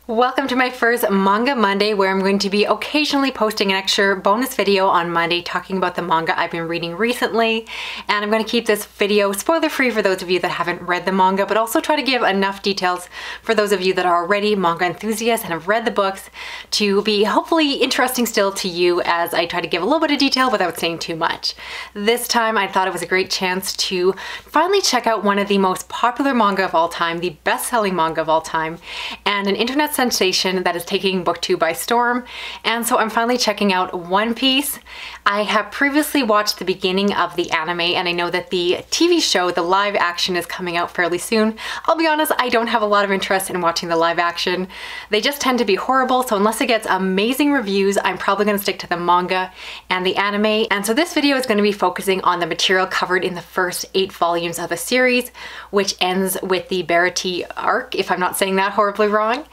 Welcome to my first Manga Monday, where I'm going to be occasionally posting an extra bonus video on Monday talking about the manga I've been reading recently. And I'm going to keep this video spoiler free for those of you that haven't read the manga, but also try to give enough details for those of you that are already manga enthusiasts and have read the books to be hopefully interesting still to you as I try to give a little bit of detail without saying too much. This time I thought it was a great chance to finally check out one of the most popular manga of all time, the best-selling manga of all time, and an internet sensation that is taking booktube by storm. And so I'm finally checking out One Piece. I have previously watched the beginning of the anime, and I know that the TV show, the live action, is coming out fairly soon. I'll be honest, I don't have a lot of interest in watching the live action. They just tend to be horrible, so unless it gets amazing reviews, I'm probably going to stick to the manga and the anime. And so this video is going to be focusing on the material covered in the first 8 volumes of the series, which ends with the Baratie Arc, if I'm not saying that horribly wrong.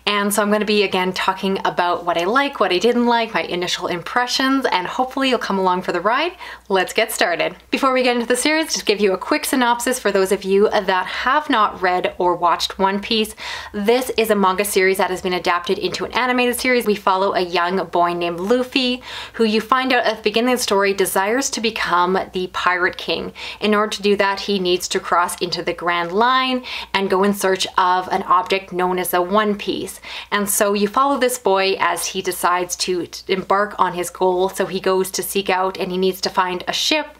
And so I'm going to be again talking about what I like, what I didn't like, my initial impressions, and hopefully you'll come along for the ride. Let's get started. Before we get into the series, just give you a quick synopsis for those of you that have not read or watched One Piece. This is a manga series that has been adapted into an animated series. We follow a young boy named Luffy, who you find out at the beginning of the story desires to become the Pirate King. In order to do that, he needs to cross into the Grand Line and go in search of an object known as a One Piece. And so you follow this boy as he decides to embark on his goal. So he goes to seek out, and he needs to find a ship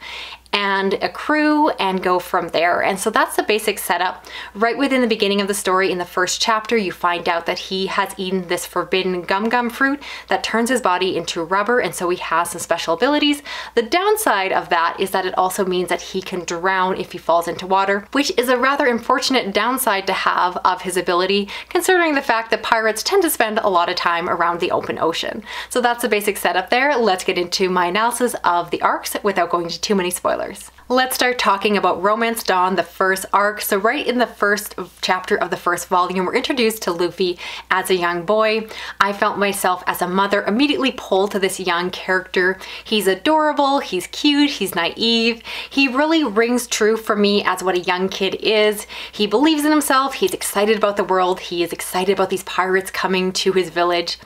and a crew and go from there. And so that's the basic setup. Right within the beginning of the story, in the first chapter, you find out that he has eaten this forbidden gum fruit that turns his body into rubber, and so he has some special abilities. The downside of that is that it also means that he can drown if he falls into water, which is a rather unfortunate downside to have of his ability, considering the fact that pirates tend to spend a lot of time around the open ocean. So that's the basic setup there. Let's get into my analysis of the arcs without going into too many spoilers. Let's start talking about Romance Dawn, the first arc. So right in the first chapter of the first volume, we're introduced to Luffy as a young boy. I felt myself as a mother immediately pulled to this young character. He's adorable, he's cute, he's naive. He really rings true for me as what a young kid is. He believes in himself, he's excited about the world, he is excited about these pirates coming to his village,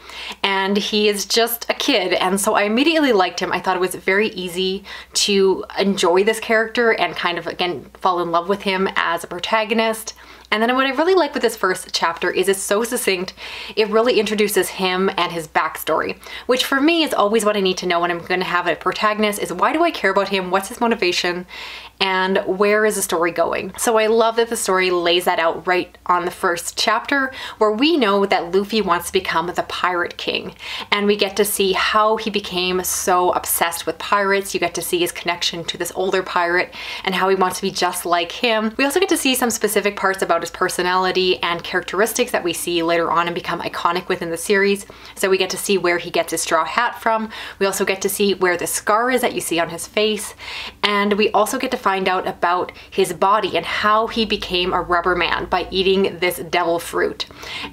and he is just a kid. And so I immediately liked him. I thought it was very easy to enjoy this character and kind of again fall in love with him as a protagonist. And then what I really like with this first chapter is it's so succinct. It really introduces him and his backstory, which for me is always what I need to know when I'm going to have a protagonist, is why do I care about him? What's his motivation? And where is the story going? So I love that the story lays that out right on the first chapter, where we know that Luffy wants to become the Pirate King. And we get to see how he became so obsessed with pirates. You get to see his connection to this older pirate and how he wants to be just like him. We also get to see some specific parts about his personality and characteristics that we see later on and become iconic within the series. So we get to see where he gets his straw hat from. We also get to see where the scar is that you see on his face. And we also get to find out about his body and how he became a rubber man by eating this devil fruit,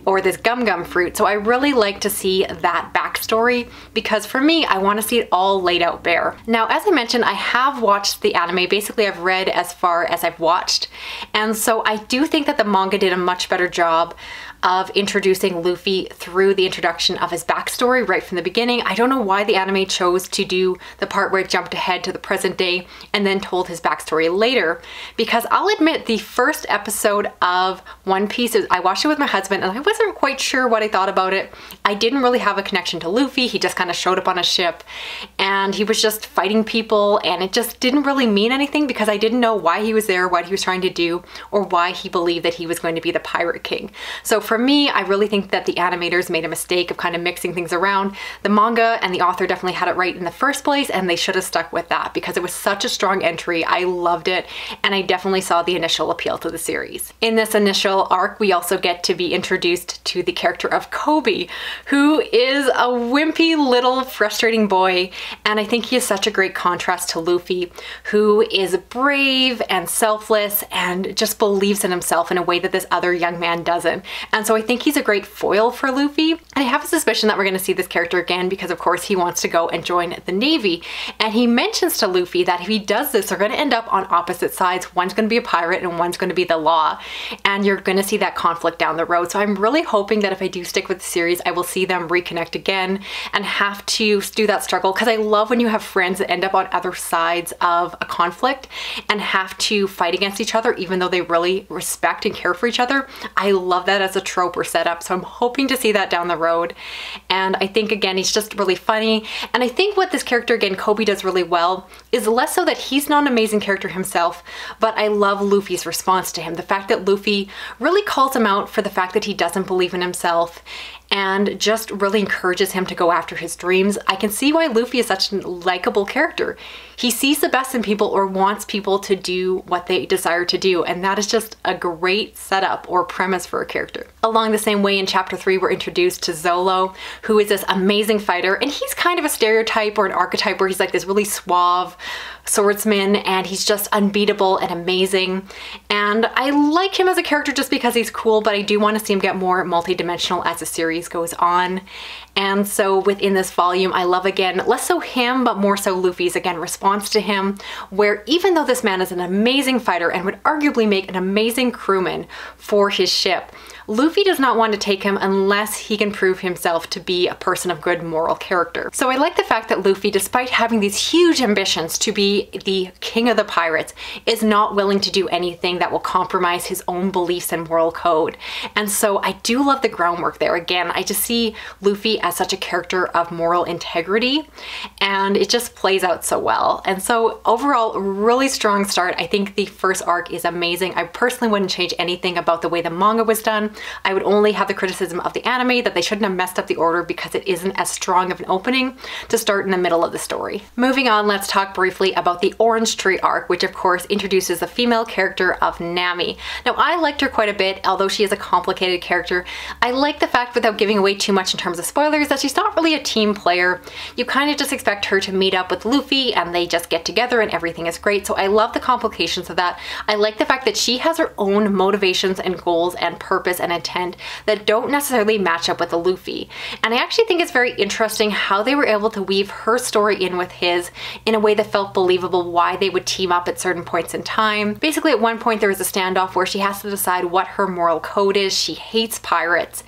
or this gum fruit. So I really like to see that backstory, because for me, I want to see it all laid out bare. Now, as I mentioned, I have watched the anime. Basically, I've read as far as I've watched. And so I do think that the manga did a much better job of introducing Luffy through the introduction of his backstory right from the beginning. I don't know why the anime chose to do the part where it jumped ahead to the present day and then told his backstory later, because I'll admit the first episode of One Piece, I watched it with my husband and I wasn't quite sure what I thought about it. I didn't really have a connection to Luffy. He just kind of showed up on a ship and he was just fighting people, and it just didn't really mean anything because I didn't know why he was there, what he was trying to do, or why he believed that he was going to be the Pirate King. So for me, I really think that the animators made a mistake of kind of mixing things around. The manga and the author definitely had it right in the first place, and they should have stuck with that because it was such a strong entry. I loved it, and I definitely saw the initial appeal to the series. In this initial arc, we also get to be introduced to the character of Kobe, who is a wimpy little frustrating boy, and I think he is such a great contrast to Luffy, who is brave and selfless and just believes in himself in a way that this other young man doesn't. And And so I think he's a great foil for Luffy. And I have a suspicion that we're going to see this character again because of course he wants to go and join the Navy. And he mentions to Luffy that if he does this, they're going to end up on opposite sides. One's going to be a pirate and one's going to be the law. And you're going to see that conflict down the road. So I'm really hoping that if I do stick with the series, I will see them reconnect again and have to do that struggle, because I love when you have friends that end up on other sides of a conflict and have to fight against each other even though they really respect and care for each other. I love that as a trope or setup, so I'm hoping to see that down the road. And I think again he's just really funny, and I think what this character again Kobe does really well is less so that he's not an amazing character himself, but I love Luffy's response to him. The fact that Luffy really calls him out for the fact that he doesn't believe in himself and just really encourages him to go after his dreams. I can see why Luffy is such a likable character. He sees the best in people or wants people to do what they desire to do, and that is just a great setup or premise for a character. Along the same way, in chapter 3 we're introduced to Zolo, who is this amazing fighter, and he's kind of a stereotype or an archetype where he's like this really suave swordsman and he's just unbeatable and amazing. And I like him as a character just because he's cool, but I do want to see him get more multi-dimensional as the series goes on. And so within this volume, I love again, less so him, but more so Luffy's again response to him, where even though this man is an amazing fighter and would arguably make an amazing crewman for his ship, Luffy does not want to take him unless he can prove himself to be a person of good moral character. So I like the fact that Luffy, despite having these huge ambitions to be the king of the pirates, is not willing to do anything that will compromise his own beliefs and moral code. And so I do love the groundwork there. Again, I just see Luffy as such a character of moral integrity, and it just plays out so well. And so overall, really strong start. I think the first arc is amazing. I personally wouldn't change anything about the way the manga was done. I would only have the criticism of the anime that they shouldn't have messed up the order because it isn't as strong of an opening to start in the middle of the story. Moving on, let's talk briefly about the Orange Tree arc, which of course introduces the female character of Nami. Now I liked her quite a bit, although she is a complicated character. I like the fact, without giving away too much in terms of spoilers, that she's not really a team player. You kind of just expect her to meet up with Luffy and they just get together and everything is great. So I love the complications of that. I like the fact that she has her own motivations and goals and purpose and intent that don't necessarily match up with the Luffy. And I actually think it's very interesting how they were able to weave her story in with his in a way that felt believable, why they would team up at certain points in time. Basically at one point there was a standoff where she has to decide what her moral code is. She hates pirates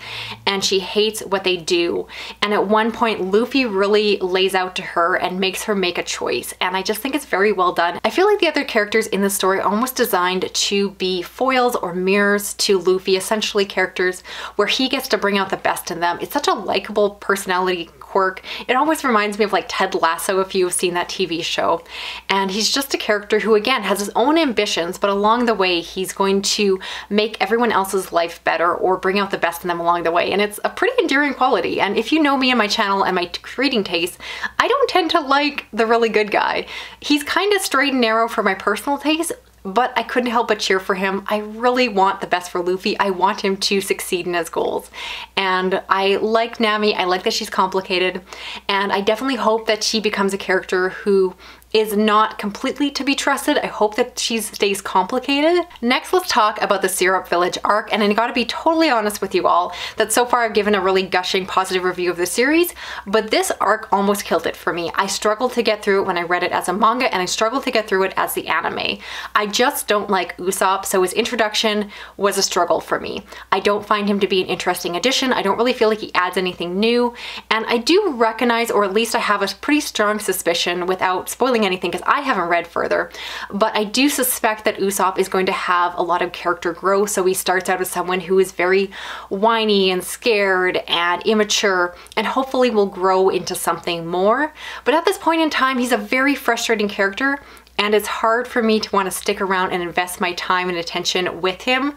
and she hates what they do. And at one point Luffy really lays out to her and makes her make a choice. And I just think it's very well done. I feel like the other characters in the story are almost designed to be foils or mirrors to Luffy, essentially characters where he gets to bring out the best in them. It's such a likable personality quirk. It almost reminds me of like Ted Lasso, if you have seen that TV show. And he's just a character who again has his own ambitions, but along the way he's going to make everyone else's life better or bring out the best in them along the way. And it's a pretty endearing quality. And if you know me and my channel and my reading taste, I don't tend to like the really good guy. He's kind of straight and narrow for my personal taste, but I couldn't help but cheer for him. I really want the best for Luffy. I want him to succeed in his goals. And I like Nami. I like that she's complicated. And I definitely hope that she becomes a character who is not completely to be trusted. I hope that she stays complicated. Next, let's talk about the Syrup Village arc. And I gotta be totally honest with you all that so far I've given a really gushing positive review of the series, but this arc almost killed it for me. I struggled to get through it when I read it as a manga, and I struggled to get through it as the anime. I just don't like Usopp, so his introduction was a struggle for me. I don't find him to be an interesting addition. I don't really feel like he adds anything new, and I do recognize, or at least I have a pretty strong suspicion without spoiling anything because I haven't read further, but I do suspect that Usopp is going to have a lot of character growth. So he starts out as someone who is very whiny and scared and immature, and hopefully will grow into something more. But at this point in time, he's a very frustrating character, and it's hard for me to want to stick around and invest my time and attention with him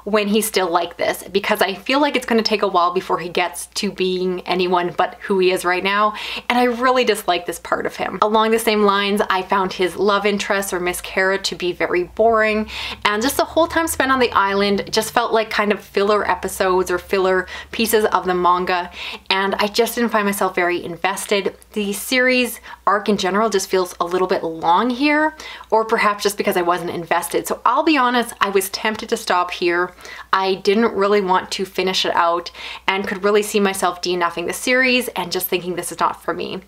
when he's still like this, because I feel like it's going to take a while before he gets to being anyone but who he is right now, and I really dislike this part of him. Along the same lines, I found his love interest, or Miss Kara, to be very boring, and just the whole time spent on the island just felt like kind of filler episodes or filler pieces of the manga, and I just didn't find myself very invested. The series arc in general just feels a little bit long here, or perhaps just because I wasn't invested. So I'll be honest, I was tempted to stop here, where I didn't really want to finish it out and could really see myself DNFing the series and just thinking this is not for me.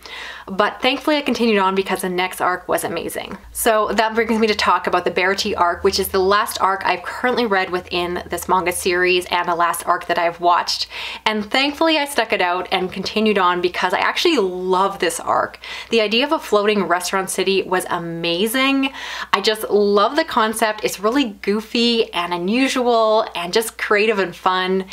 But thankfully I continued on because the next arc was amazing. So that brings me to talk about the Baratie arc, which is the last arc I've currently read within this manga series and the last arc that I've watched. And thankfully I stuck it out and continued on because I actually love this arc. The idea of a floating restaurant city was amazing. I just love the concept. It's really goofy and unusual and just creative and fun.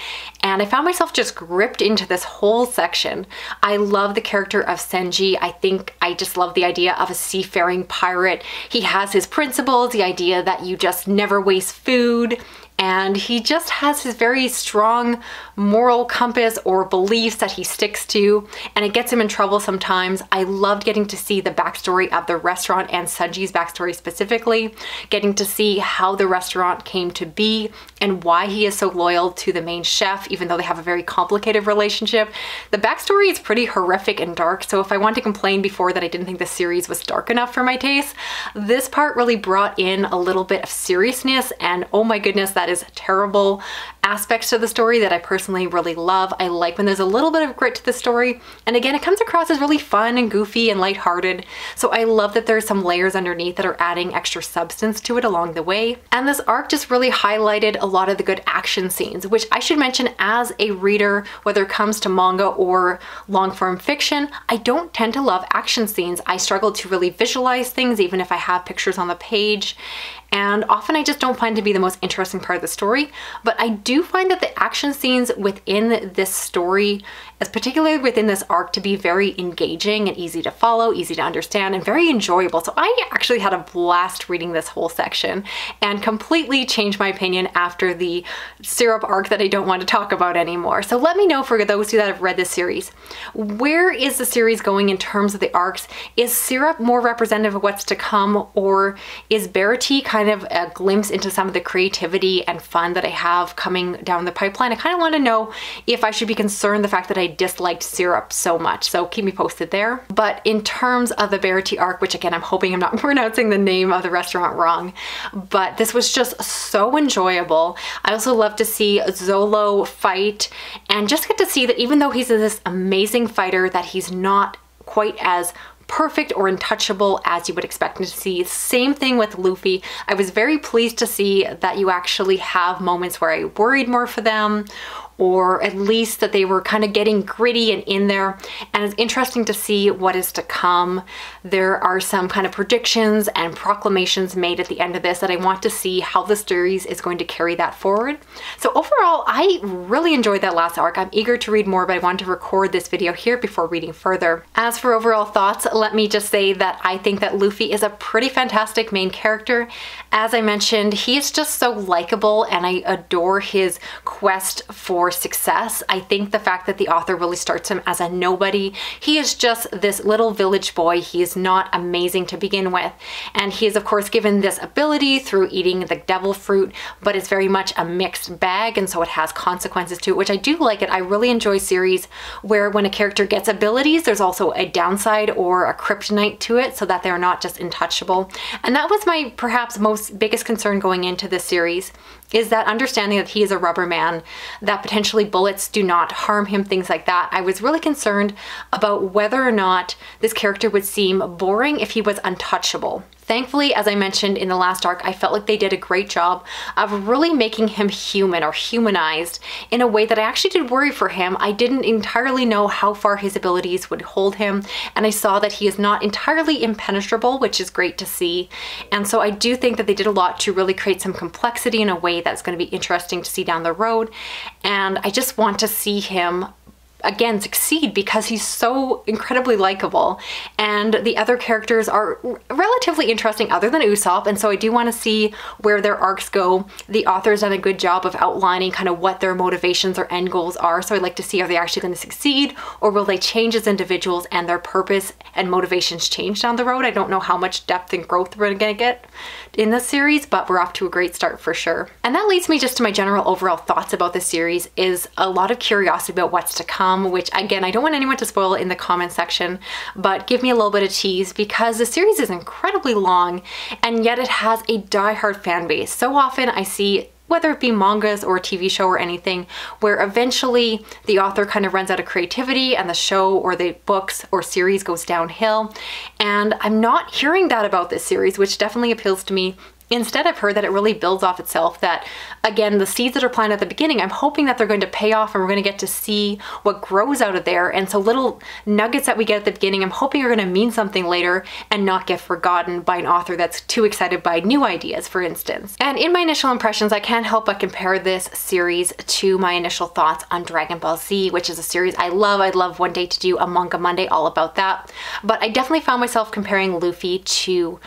And I found myself just gripped into this whole section. I love the character of Senji. I think I just love the idea of a seafaring pirate. He has his principles, the idea that you just never waste food. And he just has his very strong moral compass or beliefs that he sticks to, and it gets him in trouble sometimes. I loved getting to see the backstory of the restaurant and Senji's backstory specifically, getting to see how the restaurant came to be and why he is so loyal to the main chef, even though they have a very complicated relationship. The backstory is pretty horrific and dark, so if I want to complain before that I didn't think the series was dark enough for my taste, this part really brought in a little bit of seriousness, and oh my goodness, that is terrible aspects to the story that I personally really love. I like when there's a little bit of grit to the story, and again, it comes across as really fun and goofy and lighthearted, so I love that there's some layers underneath that are adding extra substance to it along the way. And this arc just really highlighted a lot of the good action scenes, which I should mention as a reader, whether it comes to manga or long-form fiction, I don't tend to love action scenes. I struggle to really visualize things even if I have pictures on the page, and often I just don't find it to be the most interesting part of the story. But I do find that the action scenes within this story, as particularly within this arc, to be very engaging and easy to follow, easy to understand, and very enjoyable. So I actually had a blast reading this whole section and completely changed my opinion after the syrup arc that I don't want to talk about anymore. So let me know, for those of you that have read this series, where is the series going in terms of the arcs? Is syrup more representative of what's to come, or is Baratie kind of a glimpse into some of the creativity and fun that I have coming down the pipeline? I kind of want to know if I should be concerned the fact that I disliked syrup so much, so keep me posted there. But in terms of the Baratie arc, which again, I'm hoping I'm not pronouncing the name of the restaurant wrong, but this was just so enjoyable. I also love to see Zolo fight and just get to see that even though he's this amazing fighter, that he's not quite as perfect or untouchable as you would expect to see. Same thing with Luffy. I was very pleased to see that you actually have moments where I worried more for them, or at least that they were kind of getting gritty and in there. And it's interesting to see what is to come. There are some kind of predictions and proclamations made at the end of this that I want to see how the series is going to carry that forward. So overall, I really enjoyed that last arc. I'm eager to read more, but I wanted to record this video here before reading further. As for overall thoughts, let me just say that I think that Luffy is a pretty fantastic main character. As I mentioned, he is just so likable, and I adore his quest for success. I think the fact that the author really starts him as a nobody, he is just this little village boy. He is not amazing to begin with, and he is of course given this ability through eating the devil fruit, but it's very much a mixed bag, and so it has consequences to it, which I do like it. I really enjoy series where when a character gets abilities, there's also a downside or a kryptonite to it, so that they're not just untouchable. And that was my perhaps biggest concern going into this series, is that understanding that he is a rubber man, that potentially bullets do not harm him, things like that. I was really concerned about whether or not this character would seem boring if he was untouchable. Thankfully, as I mentioned in the last arc, I felt like they did a great job of really making him human or humanized in a way that I actually did worry for him. I didn't entirely know how far his abilities would hold him, and I saw that he is not entirely impenetrable, which is great to see. And so I do think that they did a lot to really create some complexity in a way that's going to be interesting to see down the road. And I just want to see him again succeed because he's so incredibly likable, and the other characters are relatively interesting other than Usopp, and so I do want to see where their arcs go. The author's done a good job of outlining kind of what their motivations or end goals are, so I'd like to see, are they actually going to succeed, or will they change as individuals and their purpose and motivations change down the road? I don't know how much depth and growth we're going to get in this series, but we're off to a great start for sure. And that leads me just to my general overall thoughts about this series, is a lot of curiosity about what's to come, which again, I don't want anyone to spoil it in the comment section, but give me a little bit of tease, because the series is incredibly long and yet it has a die-hard fan base. So often I see whether it be mangas or a TV show or anything, where eventually the author kind of runs out of creativity and the show or the books or series goes downhill. And I'm not hearing that about this series, which definitely appeals to me. Instead, I've heard that it really builds off itself, that again, the seeds that are planted at the beginning, I'm hoping that they're going to pay off and we're going to get to see what grows out of there. And so little nuggets that we get at the beginning, I'm hoping are going to mean something later and not get forgotten by an author that's too excited by new ideas, for instance. And in my initial impressions, I can't help but compare this series to my initial thoughts on Dragon Ball Z, which is a series I love. I'd love one day to do a Manga Monday all about that. But I definitely found myself comparing Luffy to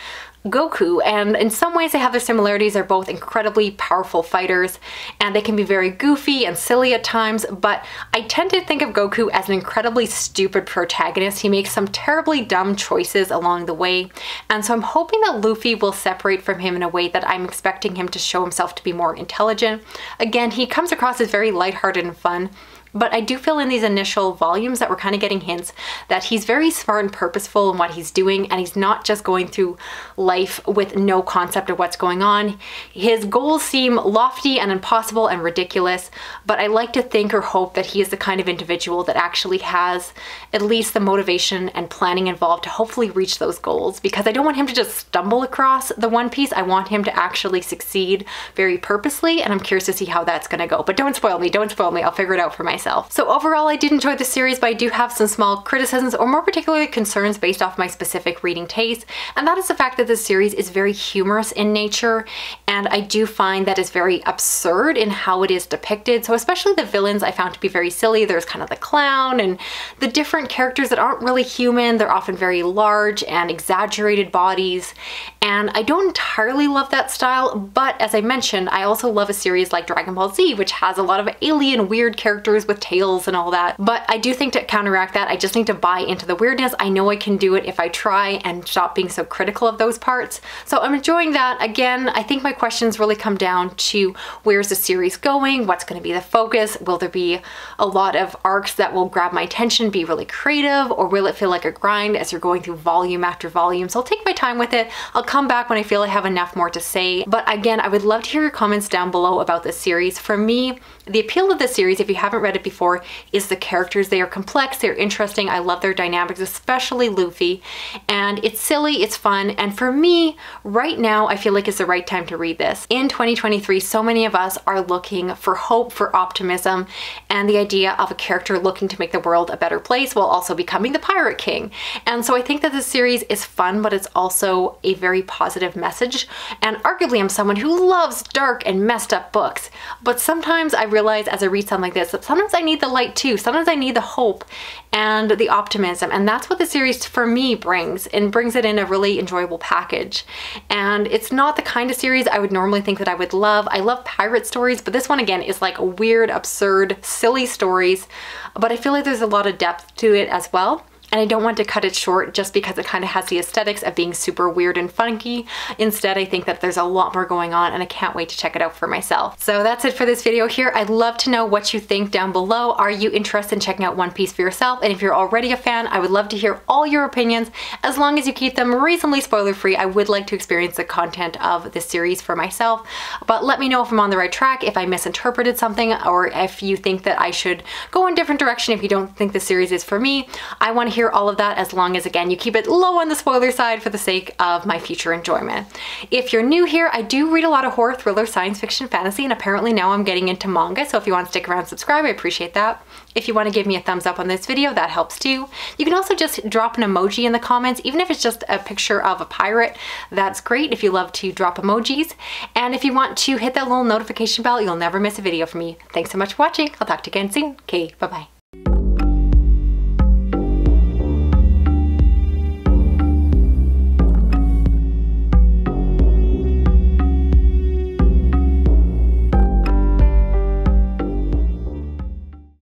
Goku, and in some ways they have their similarities. They're both incredibly powerful fighters and they can be very goofy and silly at times, but I tend to think of Goku as an incredibly stupid protagonist. He makes some terribly dumb choices along the way, and so I'm hoping that Luffy will separate from him in a way that I'm expecting him to show himself to be more intelligent. Again, he comes across as very lighthearted and fun, but I do feel in these initial volumes that we're kind of getting hints that he's very smart and purposeful in what he's doing, and he's not just going through life with no concept of what's going on. His goals seem lofty and impossible and ridiculous, but I like to think or hope that he is the kind of individual that actually has at least the motivation and planning involved to hopefully reach those goals, because I don't want him to just stumble across the One Piece. I want him to actually succeed very purposely, and I'm curious to see how that's going to go. But don't spoil me, I'll figure it out for myself. So overall, I did enjoy the series, but I do have some small criticisms, or more particularly concerns based off my specific reading taste, and that is the fact that this series is very humorous in nature, and I do find that it's very absurd in how it is depicted. So especially the villains I found to be very silly. There's kind of the clown and the different characters that aren't really human. They're often very large and exaggerated bodies, and I don't entirely love that style, but as I mentioned, I also love a series like Dragon Ball Z, which has a lot of alien weird characters with tails and all that. But I do think to counteract that, I just need to buy into the weirdness. I know I can do it if I try and stop being so critical of those parts. So I'm enjoying that. Again, I think my questions really come down to where's the series going? What's going to be the focus? Will there be a lot of arcs that will grab my attention, be really creative, or will it feel like a grind as you're going through volume after volume? So I'll take my time with it. I'll come back when I feel I have enough more to say. But again, I would love to hear your comments down below about this series. For me, the appeal of this series, if you haven't read it before, is the characters. They are complex, they're interesting, I love their dynamics, especially Luffy, and it's silly, it's fun, and for me, right now, I feel like it's the right time to read this. In 2023, so many of us are looking for hope, for optimism, and the idea of a character looking to make the world a better place while also becoming the Pirate King. And so I think that this series is fun, but it's also a very positive message, and arguably I'm someone who loves dark and messed up books, but sometimes I realize as I read something like this that sometimes I need the light too. Sometimes I need the hope and the optimism, and that's what the series for me brings, and brings it in a really enjoyable package. And it's not the kind of series I would normally think that I would love. I love pirate stories, but this one again is like weird, absurd, silly stories, but I feel like there's a lot of depth to it as well. And I don't want to cut it short just because it kind of has the aesthetics of being super weird and funky. Instead, I think that there's a lot more going on, and I can't wait to check it out for myself. So that's it for this video here. I'd love to know what you think down below. Are you interested in checking out One Piece for yourself? And if you're already a fan, I would love to hear all your opinions. As long as you keep them reasonably spoiler-free, I would like to experience the content of this series for myself. But let me know if I'm on the right track, if I misinterpreted something, or if you think that I should go in a different direction if you don't think the series is for me. I want to hear all of that, as long as again you keep it low on the spoiler side for the sake of my future enjoyment. If you're new here, I do read a lot of horror, thriller, science fiction, fantasy, and apparently now I'm getting into manga, so if you want to stick around, subscribe, I appreciate that. If you want to give me a thumbs up on this video, that helps too. You can also just drop an emoji in the comments, even if it's just a picture of a pirate. That's great if you love to drop emojis. And if you want to hit that little notification bell, you'll never miss a video from me. Thanks so much for watching. I'll talk to you again soon. Okay, bye-bye.